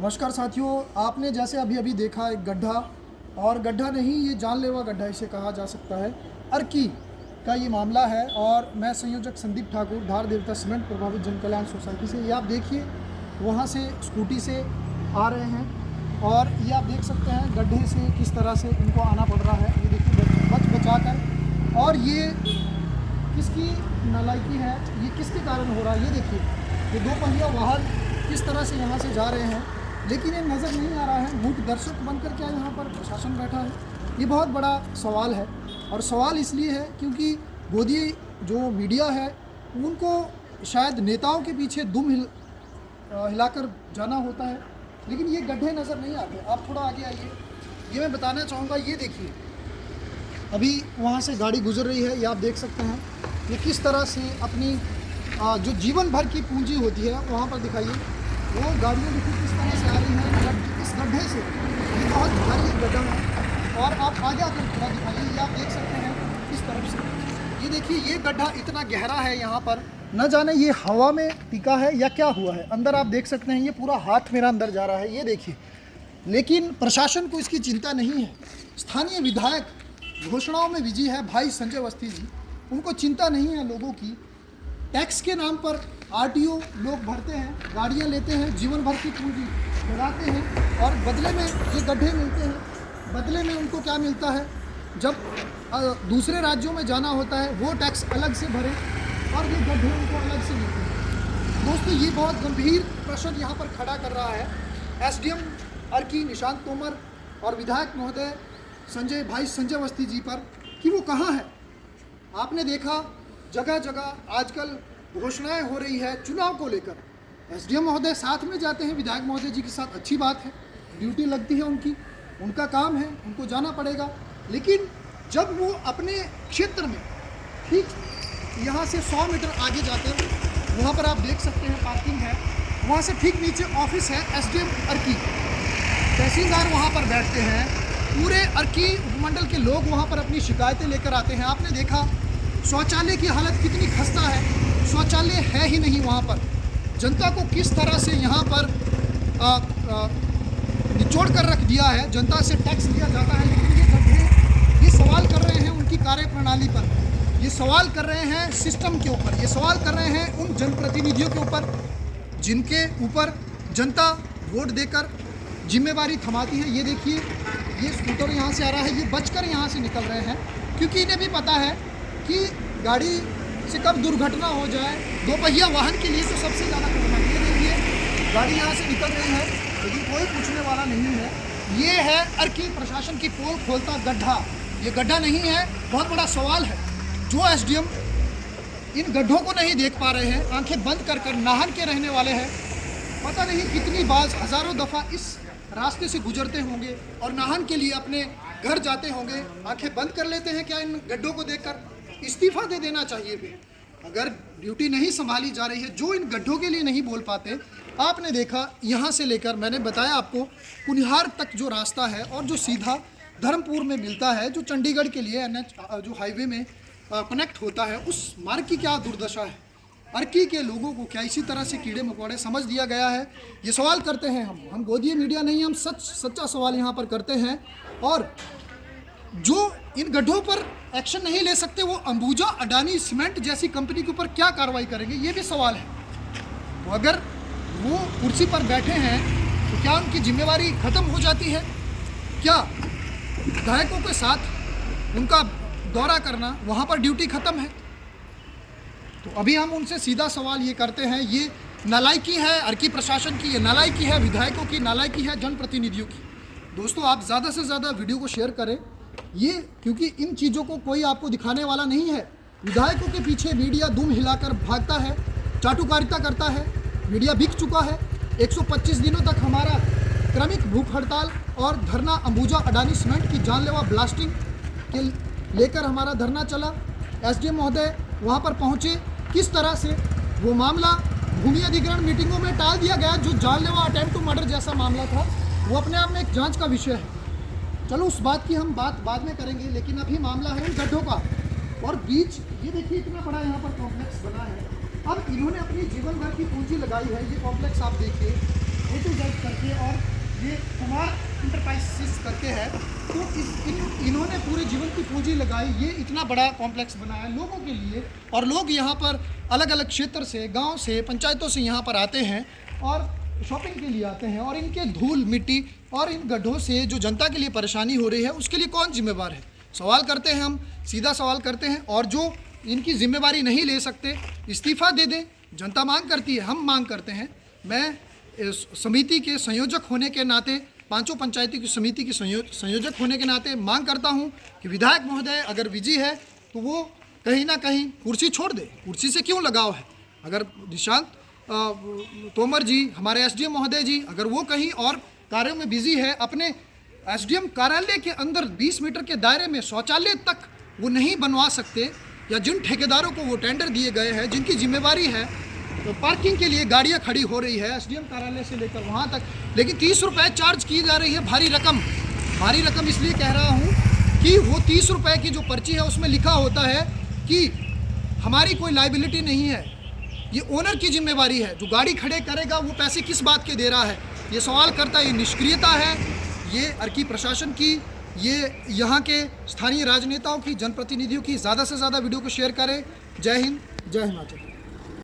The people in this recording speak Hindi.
नमस्कार साथियों, आपने जैसे अभी अभी देखा एक गड्ढा, और गड्ढा नहीं, ये जानलेवा गड्ढा इसे कहा जा सकता है। अर्की का ये मामला है और मैं संयोजक संदीप ठाकुर, धार देवता सीमेंट प्रभावित जन कल्याण सोसाइटी से। ये आप देखिए, वहाँ से स्कूटी से आ रहे हैं और ये आप देख सकते हैं गड्ढे से किस तरह से इनको आना पड़ रहा है। ये देखिए बच बचा कर, और ये किसकी नालायकी है, ये किसके कारण हो रहा है। ये देखिए, ये दो पहिया वाहन किस तरह से यहाँ से जा रहे हैं, लेकिन ये नज़र नहीं आ रहा है। मूक दर्शक बनकर क्या यहाँ पर प्रशासन बैठा है, ये बहुत बड़ा सवाल है। और सवाल इसलिए है क्योंकि गोदी जो मीडिया है उनको शायद नेताओं के पीछे दुम हिलाकर जाना होता है, लेकिन ये गड्ढे नज़र नहीं आते। आप थोड़ा आगे आइए, ये मैं बताना चाहूँगा। ये देखिए, अभी वहाँ से गाड़ी गुजर रही है, ये आप देख सकते हैं। ये किस तरह से अपनी जो जीवन भर की पूंजी होती है वहाँ पर दिखाइए, वो गाड़ियाँ देखिए किस तरह से आ रही हैं इस गड्ढे से। ये बहुत भारी गड्ढा है, और आप आगे आकर थोड़ा दिखाइए, ये आप देख सकते हैं किस तरफ से। ये देखिए, ये गड्ढा इतना गहरा है यहाँ पर, न जाने ये हवा में टिका है या क्या हुआ है। अंदर आप देख सकते हैं, ये पूरा हाथ मेरा अंदर जा रहा है, ये देखिए। लेकिन प्रशासन को इसकी चिंता नहीं है। स्थानीय विधायक घोषणाओं में बिजी है भाई संजय अवस्थी जी, उनको चिंता नहीं है लोगों की। टैक्स के नाम पर आरटीओ लोग भरते हैं, गाड़ियां लेते हैं, जीवन भर की पूंजी लगाते हैं, और बदले में ये गड्ढे मिलते हैं। बदले में उनको क्या मिलता है, जब दूसरे राज्यों में जाना होता है वो टैक्स अलग से भरे और ये गड्ढे उनको अलग से मिलते हैं। दोस्तों, ये बहुत गंभीर प्रश्न यहाँ पर खड़ा कर रहा है एसडीएम अर्की निशांत तोमर और विधायक महोदय संजय अवस्थी जी पर, कि वो कहाँ है। आपने देखा जगह जगह आजकल घोषणाएं हो रही है चुनाव को लेकर। एसडीएम महोदय साथ में जाते हैं विधायक महोदय जी के साथ, अच्छी बात है, ड्यूटी लगती है उनकी, उनका काम है, उनको जाना पड़ेगा। लेकिन जब वो अपने क्षेत्र में ठीक यहाँ से 100 मीटर आगे जाकर, वहाँ पर आप देख सकते हैं पार्किंग है, वहाँ से ठीक नीचे ऑफिस है एसडीएम अर्की, तहसीलदार वहाँ पर बैठते हैं, पूरे अर्की उपमंडल के लोग वहाँ पर अपनी शिकायतें लेकर आते हैं। आपने देखा शौचालय की हालत कितनी खस्ता है, शौचालय है ही नहीं वहाँ पर। जनता को किस तरह से यहाँ पर निचोड़ कर रख दिया है, जनता से टैक्स लिया जाता है। लेकिन ये गड्ढे ये सवाल कर रहे हैं उनकी कार्यप्रणाली पर, ये सवाल कर रहे हैं सिस्टम के ऊपर, ये सवाल कर रहे हैं उन जनप्रतिनिधियों के ऊपर जिनके ऊपर जनता वोट देकर जिम्मेवारी थमाती है। ये देखिए, ये स्कूटर यहाँ से आ रहा है, ये बचकर यहाँ से निकल रहे हैं, क्योंकि इन्हें भी पता है कि गाड़ी से कब दुर्घटना हो जाए। दो पहिया वाहन के लिए तो सबसे ज़्यादा खतरनाक। ये देखिए, गाड़ी यहाँ से निकल रही है, लेकिन कोई पूछने वाला नहीं है। ये है अर्की प्रशासन की पोल खोलता गड्ढा। ये गड्ढा नहीं है, बहुत बड़ा सवाल है। जो एसडीएम इन गड्ढों को नहीं देख पा रहे हैं, आंखें बंद कर कर नाहन के रहने वाले हैं, पता नहीं कितनी बार हज़ारों दफ़ा इस रास्ते से गुजरते होंगे और नाहन के लिए अपने घर जाते होंगे, आंखें बंद कर लेते हैं क्या इन गड्ढों को देखकर? इस्तीफा दे देना चाहिए भी, अगर ड्यूटी नहीं संभाली जा रही है। जो इन गड्ढों के लिए नहीं बोल पाते, आपने देखा यहाँ से लेकर, मैंने बताया आपको, कुनिहार तक जो रास्ता है और जो सीधा धर्मपुर में मिलता है, जो चंडीगढ़ के लिए एनएच जो हाईवे में कनेक्ट होता है, उस मार्ग की क्या दुर्दशा है। अर्की के लोगों को क्या इसी तरह से कीड़े मकोड़े समझ दिया गया है? ये सवाल करते हैं हम गोदी मीडिया नहीं, हम सच्चा सवाल यहाँ पर करते हैं। और जो इन गड्ढों पर एक्शन नहीं ले सकते, वो अंबुजा अडानी सीमेंट जैसी कंपनी के ऊपर क्या कार्रवाई करेंगे, ये भी सवाल है। तो अगर वो कुर्सी पर बैठे हैं तो क्या उनकी जिम्मेवारी खत्म हो जाती है? क्या विधायकों के साथ उनका दौरा करना, वहाँ पर ड्यूटी खत्म है? तो अभी हम उनसे सीधा सवाल ये करते हैं, ये नालायकी है अर्की प्रशासन की, ये नालायकी है विधायकों की, नालायकी है जनप्रतिनिधियों की। दोस्तों, आप ज़्यादा से ज़्यादा वीडियो को शेयर करें, ये क्योंकि इन चीज़ों को कोई आपको दिखाने वाला नहीं है। विधायकों के पीछे मीडिया दुम हिलाकर भागता है, चाटुकारिता करता है, मीडिया बिक चुका है। 125 दिनों तक हमारा क्रमिक भूख हड़ताल और धरना अंबुजा अडानी सीमेंट की जानलेवा ब्लास्टिंग के लेकर हमारा धरना चला। एसडीएम महोदय वहाँ पर पहुँचे, किस तरह से वो मामला भूमि अधिग्रहण मीटिंगों में टाल दिया गया, जो जानलेवा अटेम्प्ट टू मर्डर जैसा मामला था, वो अपने आप में एक जांच का विषय है। चलो, उस बात की हम बात बाद में करेंगे, लेकिन अभी मामला है उन गड्ढों का। और बीच ये देखिए, इतना बड़ा यहाँ पर कॉम्प्लेक्स बना है। अब इन्होंने अपनी जीवन भर की पूंजी लगाई है, ये कॉम्प्लेक्स आप देखिए, A to Z करके और ये कुमार इंटरप्राइजेस करके है, तो इन्होंने पूरे जीवन की पूंजी लगाई, ये इतना बड़ा कॉम्प्लेक्स बनाया लोगों के लिए। और लोग यहाँ पर अलग अलग क्षेत्र से, गांव से, पंचायतों से यहाँ पर आते हैं और शॉपिंग के लिए आते हैं। और इनके धूल मिट्टी और इन गड्ढों से जो जनता के लिए परेशानी हो रही है, उसके लिए कौन जिम्मेवार है? सवाल करते हैं हम, सीधा सवाल करते हैं। और जो इनकी जिम्मेवारी नहीं ले सकते, इस्तीफ़ा दे दें। जनता मांग करती है, हम मांग करते हैं। मैं इस समिति के संयोजक होने के नाते, पांचों पंचायती की समिति के संयोजक होने के नाते मांग करता हूं कि विधायक महोदय अगर विजयी है तो वो कहीं ना कहीं कुर्सी छोड़ दे। कुर्सी से क्यों लगाव है? अगर निशांत तोमर जी, हमारे एसडीएम महोदय जी, अगर वो कहीं और कार्यों में बिजी है, अपने एसडीएम कार्यालय के अंदर 20 मीटर के दायरे में शौचालय तक वो नहीं बनवा सकते, या जिन ठेकेदारों को वो टेंडर दिए गए हैं, जिनकी जिम्मेवारी है तो पार्किंग के लिए गाड़ियां खड़ी हो रही है एसडीएम कार्यालय से लेकर वहां तक, लेकिन 30 रुपये चार्ज की जा रही है। भारी रकम इसलिए कह रहा हूं कि वो 30 रुपये की जो पर्ची है उसमें लिखा होता है कि हमारी कोई लाइबिलिटी नहीं है, ये ओनर की जिम्मेवारी है। जो गाड़ी खड़े करेगा वो पैसे किस बात के दे रहा है? ये सवाल करता है। ये निष्क्रियता है, ये अर्की प्रशासन की, ये यहाँ के स्थानीय राजनेताओं की, जनप्रतिनिधियों की। ज़्यादा से ज़्यादा वीडियो को शेयर करें। जय हिंद, जय हिमाचल।